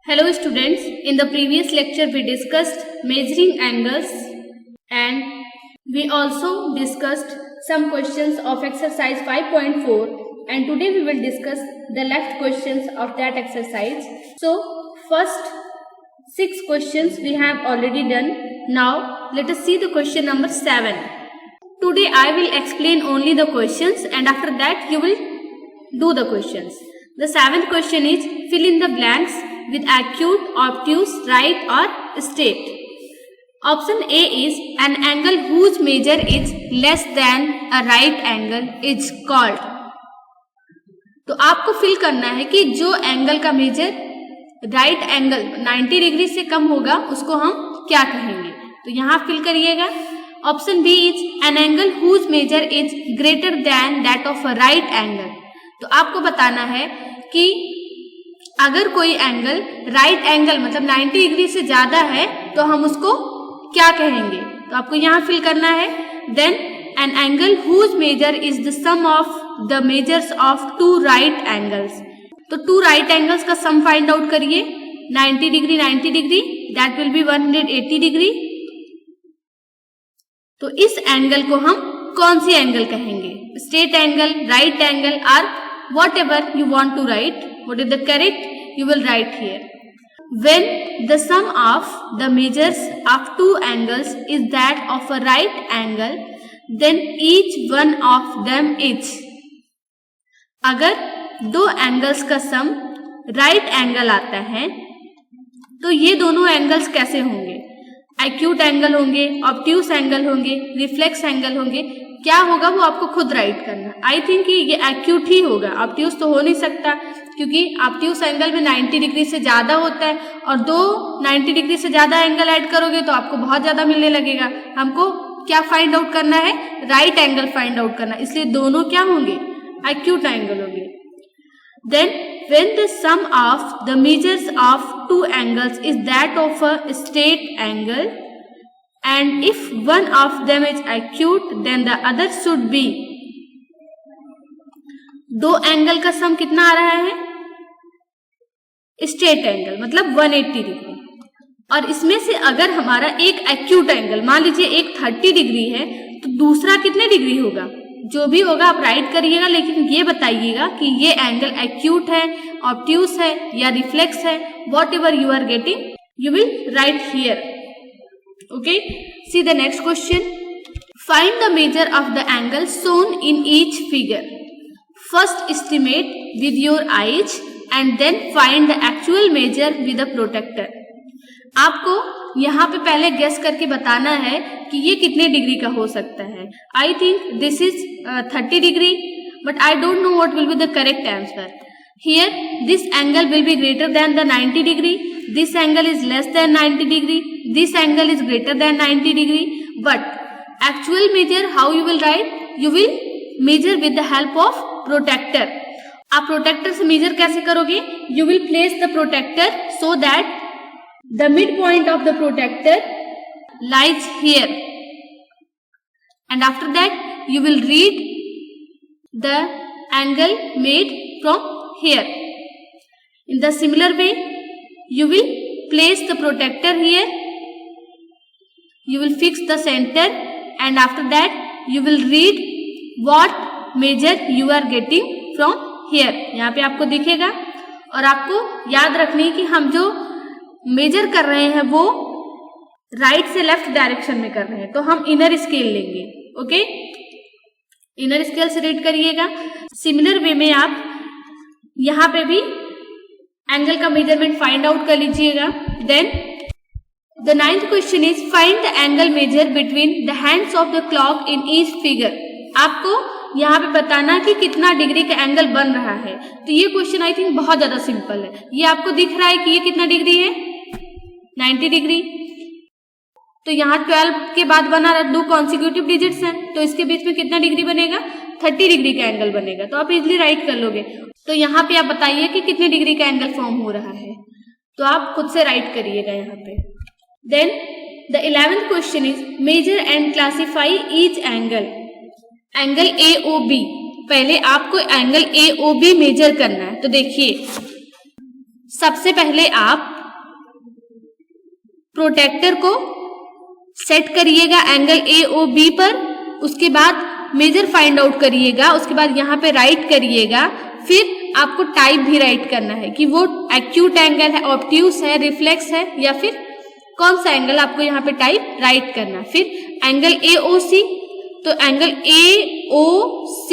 Hello students, in the previous lecture we discussed measuring angles and we also discussed some questions of exercise 5.4 and today we will discuss the left questions of that exercise. So first 6 questions we have already done. Now let us see the question number 7. Today I will explain only the questions and after that you will do the questions. The 7th question is fill in the blanks with acute, obtuse, right or straight. Option A is an angle whose measure is less than a right angle is called. तो आपको fill करना है कि जो angle का major right angle 90 degree से कम होगा उसको हम क्या कहेंगे. तो यहाँ फिल करिएगा. Option B is an angle whose measure is greater than that of a right angle. तो आपको बताना है कि अगर कोई एंगल राइट एंगल मतलब 90 डिग्री से ज्यादा है तो हम उसको क्या कहेंगे. तो आपको यहाँ फिल करना है. Then an angle whose measure is the sum of the measures of two right angles. तो टू राइट एंगल्स का सम फाइंड आउट करिए. 90 degree 90 degree that will be 180 degree. तो इस एंगल को हम कौन सी एंगल कहेंगे. स्ट्रेट एंगल, राइट एंगल और whatever you want to write, what is the correct you will write here. When the sum of the measures of two angles is that of a right angle, then each one of them is. अगर दो angles का सम right angle आता है तो ये दोनों angles कैसे होंगे. एक्यूट एंगल होंगे, ऑब्ट्यूस एंगल होंगे, रिफ्लेक्स एंगल होंगे. क्या होगा वो आपको खुद राइट करना. आई थिंक कि ये एक्यूट ही होगा. ऑब्ट्यूस तो हो नहीं सकता क्योंकि ऑब्ट्यूस एंगल में 90 डिग्री से ज्यादा होता है और दो 90 डिग्री से ज्यादा एंगल ऐड करोगे तो आपको बहुत ज्यादा मिलने लगेगा. हमको क्या फाइंड आउट करना है, राइट एंगल फाइंड आउट करना. इसलिए दोनों क्या होंगे, एक्यूट एंगल होंगे. Then when the sum of the measures of two angles is that of a straight angle and if one of them is acute then the other should be. दो angle का सम कितना आ रहा है, straight angle मतलब 180 degree. और इसमें से अगर हमारा एक एक्यूट एंगल, मान लीजिए एक 30 डिग्री है तो दूसरा कितने डिग्री होगा. जो भी होगा आप राइट करिएगा लेकिन ये बताइएगा कि ये एंगल एक्यूट है, ऑब्ट्यूस है या रिफ्लेक्स है. Whatever you are getting you will write here. Okay, see the next question. Find the measure of the angle shown in each figure. First estimate with your eyes and then find the actual measure with a protractor. आपको यहाँ पे पहले guess करके बताना है कि ये कितने डिग्री का हो सकता है. I think this is 30 degree but I don't know what will be the correct answer. Here this angle will be greater than the 90 degree. This angle is less than 90 degree. This angle is greater than 90 degree. But actual measure how you will write? You will measure with the help of protractor. आप protractor से measure कैसे करोगे? You will place the protractor so that the midpoint of the protractor lies here. And after that you will read the angle made from here. In the similar way you will place the protractor here, you will fix the center and after that you will read what measure you are getting from here. यहाँ पे आपको दिखेगा और आपको याद रखनी है कि हम जो मेजर कर रहे हैं वो राइट से लेफ्ट डायरेक्शन में कर रहे हैं तो हम इनर स्केल लेंगे. ओके, इनर स्केल से रीड करिएगा. सिमिलर वे में आप यहाँ पे भी एंगल का मेजरमेंट फाइंड आउट कर लीजिएगा. Then the 9th question is find the angle measure between the hands of the clock in each figure. आपको यहाँ पे बताना कि कितना डिग्री का एंगल बन रहा है. तो ये क्वेश्चन आई थिंक बहुत ज्यादा सिंपल है. ये आपको दिख रहा है कि ये कितना डिग्री है, 90 डिग्री. तो यहाँ 12 के बाद बना रहा 2 कॉन्सिक्यूटिव डिजिट्स हैं तो इसके बीच में कितना डिग्री बनेगा, 30 डिग्री का एंगल बनेगा. तो आप इजिली राइट कर लोगे. तो यहाँ पे आप बताइए कि कितने डिग्री का एंगल फॉर्म हो रहा है. तो आप खुद से राइट करिएगा यहाँ पे. Then the 11th question is measure and classify each angle. Angle AOB, पहले आपको एंगल AOB मेजर करना है. तो देखिए सबसे पहले आप प्रोटेक्टर को सेट करिएगा एंगल AOB पर, उसके बाद मेजर फाइंड आउट करिएगा, उसके बाद यहाँ पे राइट करिएगा, फिर आपको टाइप भी राइट करना है कि वो एक्यूट एंगल है, ऑब्ट्यूस है, रिफ्लेक्स है, या फिर कौन सा एंगल आपको यहाँ पे टाइप राइट करना। फिर एंगल AOC, तो एंगल AOC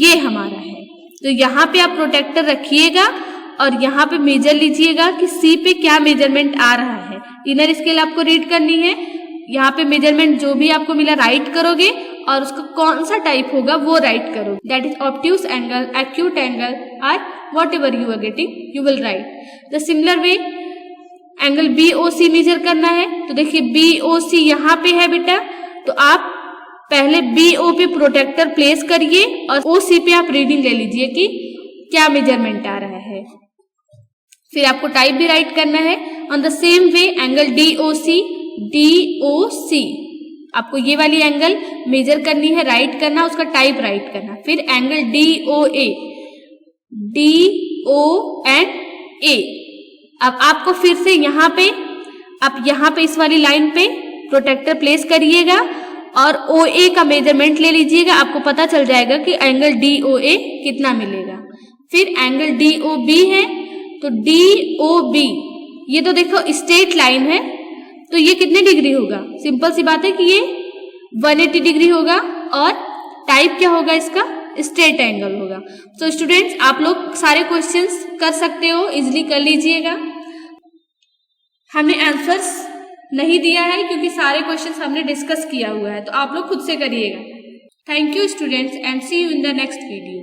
ये हमारा है, तो यहाँ पे आप प्रोटेक्टर रखिएगा और यहाँ पे मेजर लीजिएगा कि C पे क्या मेजरमेंट आ रहा है। इनर स्केल आपको रीड करनी है, यहाँ पे मेजरमेंट जो भी आपको मिला राइट करोगे और उसका कौन सा टाइप होगा वो राइट करोगे, that is obtuse angle, acute angle, और whatever you are getting you will write. The similar way angle BOC measure करना है, तो देखिए BOC यहाँ पे है बेटा, तो आप पहले BO पे प्रोटेक्टर प्लेस करिए और OC पे आप रीडिंग ले लीजिए कि क्या मेजरमेंट आ रहा है। फिर आपको टाइप भी राइट करना है। On the same way angle DOC आपको ये वाली एंगल मेजर करनी है, राइट करना, उसका टाइप राइट करना। फिर angle DOA, DO and A, अब आपको फिर से यहाँ पे इस वाली लाइन पे प्रोटेक्टर प्लेस करिएगा और OA का मेजरमेंट ले लीजिएगा, आपको पता चल जाएगा कि एंगल DOA कितना मिलेगा। फिर एंगल DOB है, तो DOB ये तो देखो स्ट्रेट लाइन है, तो ये कितने डिग्री होगा, सिंपल सी बात है कि ये 180 डिग्री होगा और टाइप क्या होगा इसका, स्ट्रेट एंगल होगा। तो स्टूडेंट्स आप लोग सारे क्वेश्चंस कर सकते हो, इजिली कर लीजिएगा। हमने आंसर्स नहीं दिया है क्योंकि सारे क्वेश्चंस हमने डिस्कस किया हुआ है, तो आप लोग खुद से करिएगा। Thank you students and see you in the next video.